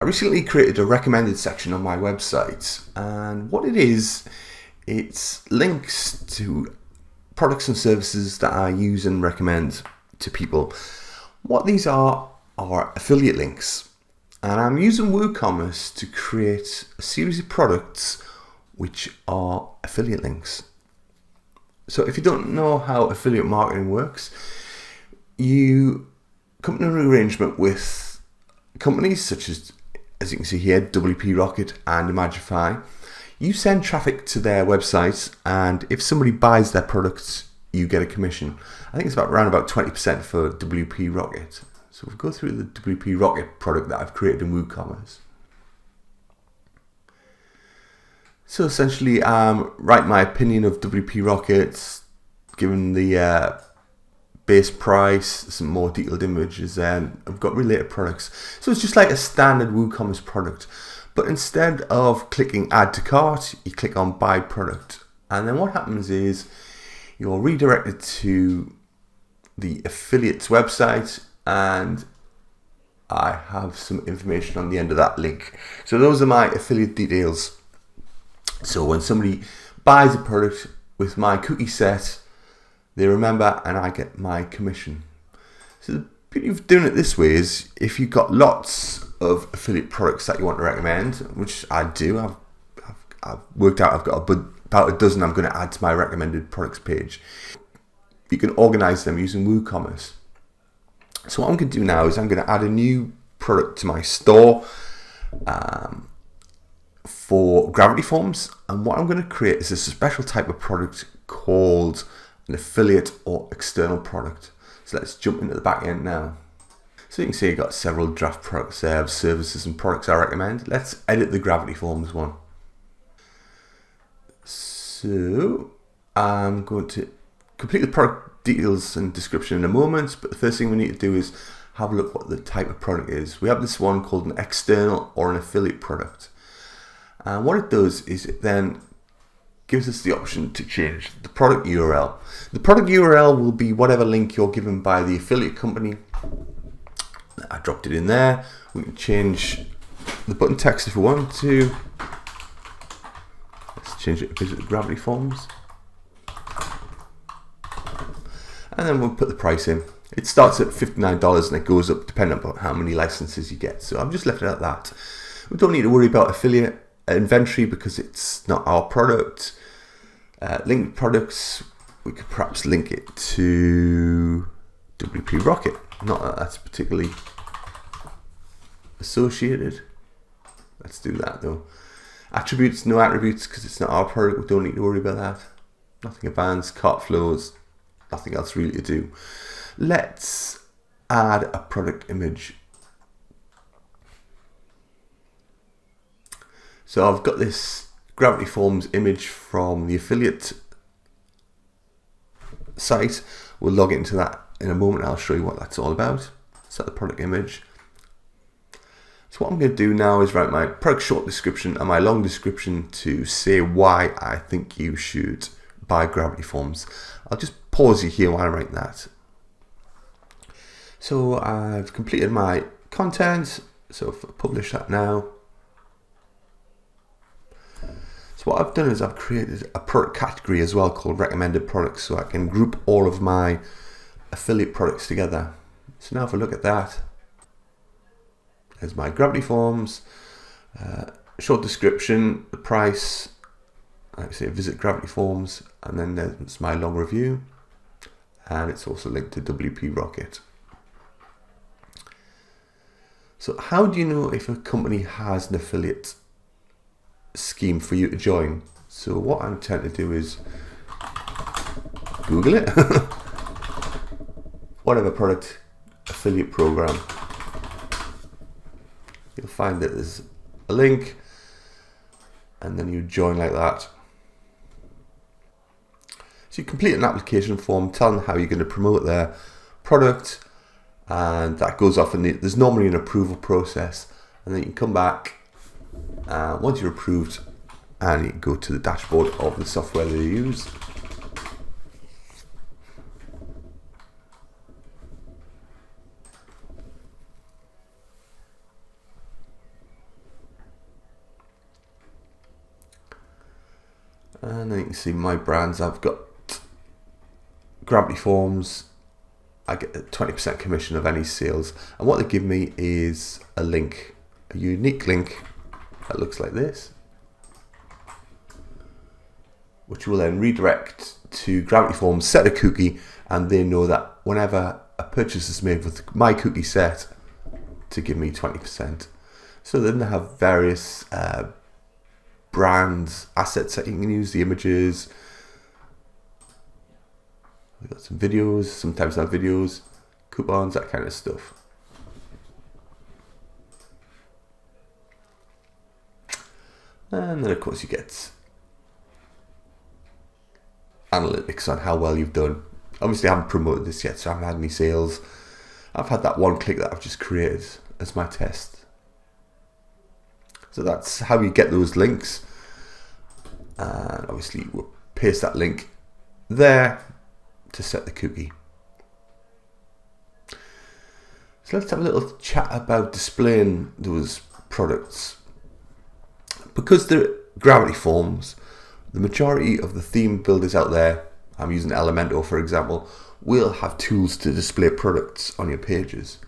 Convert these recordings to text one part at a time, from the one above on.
I recently created a recommended section on my website, and what it is, it's links to products and services that I use and recommend to people. What these are affiliate links, and I'm using WooCommerce to create a series of products which are affiliate links. So if you don't know how affiliate marketing works, you come to an arrangement with companies such as you can see here, WP Rocket and Imagify. You send traffic to their websites, and if somebody buys their products, you get a commission. I think it's around about 20% for WP Rocket. So we'll go through the WP Rocket product that I've created in WooCommerce. So essentially, write my opinion of WP Rocket, given the base price, some more detailed images, and I've got related products. So it's just like a standard WooCommerce product, but instead of clicking add to cart, you click on buy product, and then what happens is you're redirected to the affiliate's website, and I have some information on the end of that link. So those are my affiliate details. So when somebody buys a product with my cookie set, they remember, and I get my commission. So the beauty of doing it this way is if you've got lots of affiliate products that you want to recommend, which I do, I've worked out I've got about a dozen I'm going to add to my recommended products page. You can organize them using WooCommerce. So what I'm going to do now is I'm going to add a new product to my store for Gravity Forms, and what I'm going to create is a special type of product called an affiliate or external product. So let's jump into the back end now. So you can see I've got several draft products there of services and products I recommend. Let's edit the Gravity Forms one. So I'm going to complete the product details and description in a moment, but the first thing we need to do is have a look what the type of product is. We have this one called an external or an affiliate product. And what it does is it then gives us the option to change the product URL. The product URL will be whatever link you're given by the affiliate company. I dropped it in there. We can change the button text if we want to. Let's change it to visit the Gravity Forms. And then we'll put the price in. It starts at $59 and it goes up depending on how many licenses you get. So I've just left it at that. We don't need to worry about affiliate inventory because it's not our product. Linked products, we could perhaps link it to WP Rocket. Not that that's particularly associated. Let's do that though. Attributes, no attributes because it's not our product. We don't need to worry about that. Nothing advanced, cart flows, nothing else really to do. Let's add a product image. So I've got this Gravity Forms image from the affiliate site. We'll log into that in a moment. I'll show you what that's all about. Set the product image. So what I'm going to do now is write my product short description and my long description to say why I think you should buy Gravity Forms. I'll just pause you here while I write that. So I've completed my content. So if I publish that now. So what I've done is I've created a product category as well called recommended products, so I can group all of my affiliate products together. So now if I look at that, there's my Gravity Forms, short description, the price, like I say visit Gravity Forms, and then there's my long review, and it's also linked to WP Rocket. So how do you know if a company has an affiliate scheme for you to join? So what I'm trying to do is Google it. Whatever product affiliate program. You'll find that there's a link and then you join like that. So you complete an application form, tell them how you're going to promote their product, and that goes off, and there's normally an approval process, and then you can come back once you're approved and you can go to the dashboard of the software that you use. And then you can see my brands. I've got Gravity Forms. I get a 20% commission of any sales, and what they give me is a link, a unique link that looks like this, which will then redirect to Gravity Forms, set a cookie, and they know that whenever a purchase is made with my cookie set, to give me 20%. So then they have various brands, assets that you can use, the images. We've got some videos, sometimes not videos, coupons, that kind of stuff. And then of course you get analytics on how well you've done. Obviously I haven't promoted this yet, so I haven't had any sales. I've had that one click that I've just created as my test. So that's how you get those links. And obviously we'll paste that link there to set the cookie. So let's have a little chat about displaying those products. Because they're Gravity Forms, the majority of the theme builders out there, I'm using Elementor for example, will have tools to display products on your pages.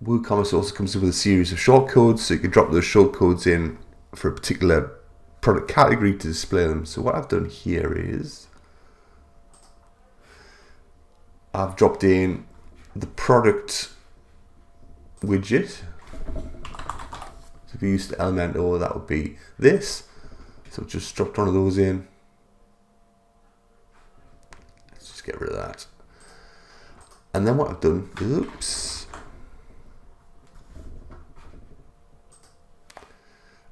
WooCommerce also comes with a series of shortcodes, so you can drop those shortcodes in for a particular product category to display them. So what I've done here is I've dropped in the product widget. So if you use the Elementor, that would be this. So just dropped one of those in. Let's just get rid of that. And then what I've done, oops,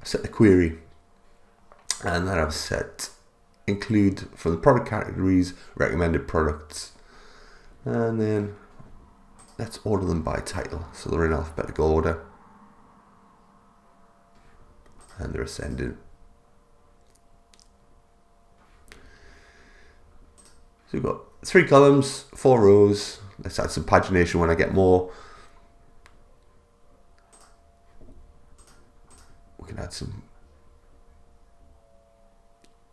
I've set the query. And then I've set include from the product categories recommended products, and then let's order them by title, so they're in alphabetical order and they're ascending. So we've got 3 columns, 4 rows. Let's add some pagination when I get more. We can add some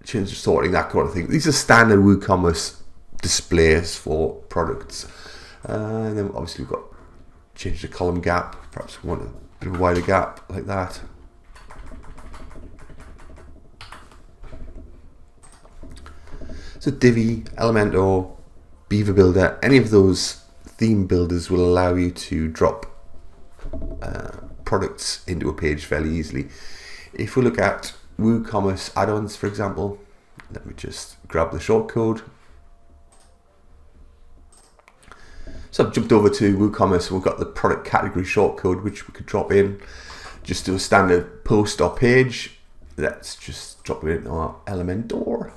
change the sorting, that kind of thing. These are standard WooCommerce displays for products. And then obviously we've got change the column gap. Perhaps we want a bit of a wider gap like that. So Divi, Elementor, Beaver Builder, any of those theme builders will allow you to drop products into a page fairly easily. If we look at WooCommerce add-ons, for example, let me just grab the shortcode. So I've jumped over to WooCommerce and we've got the product category shortcode, which we could drop in. Just do a standard post or page. Let's just drop it in our Elementor.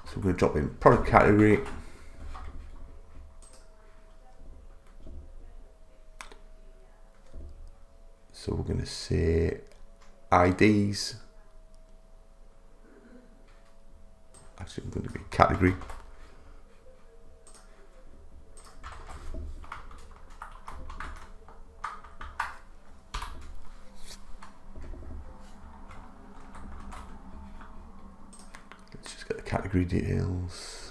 So we're going to drop in product category. So we're going to say IDs. Actually, I'm going to be category. Let's just get the category details.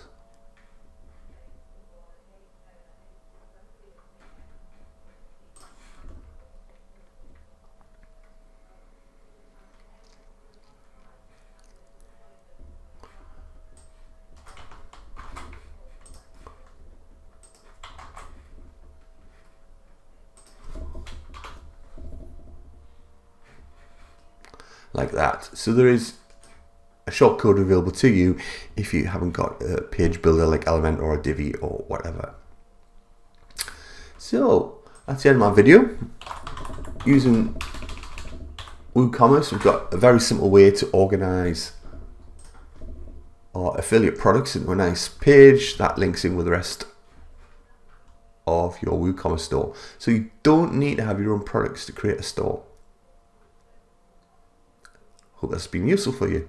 Like that. So there is a shortcode available to you if you haven't got a page builder like Elementor or Divi or whatever. So that's the end of my video. Using WooCommerce, we've got a very simple way to organize our affiliate products into a nice page that links in with the rest of your WooCommerce store. So you don't need to have your own products to create a store. Hope that's been useful for you.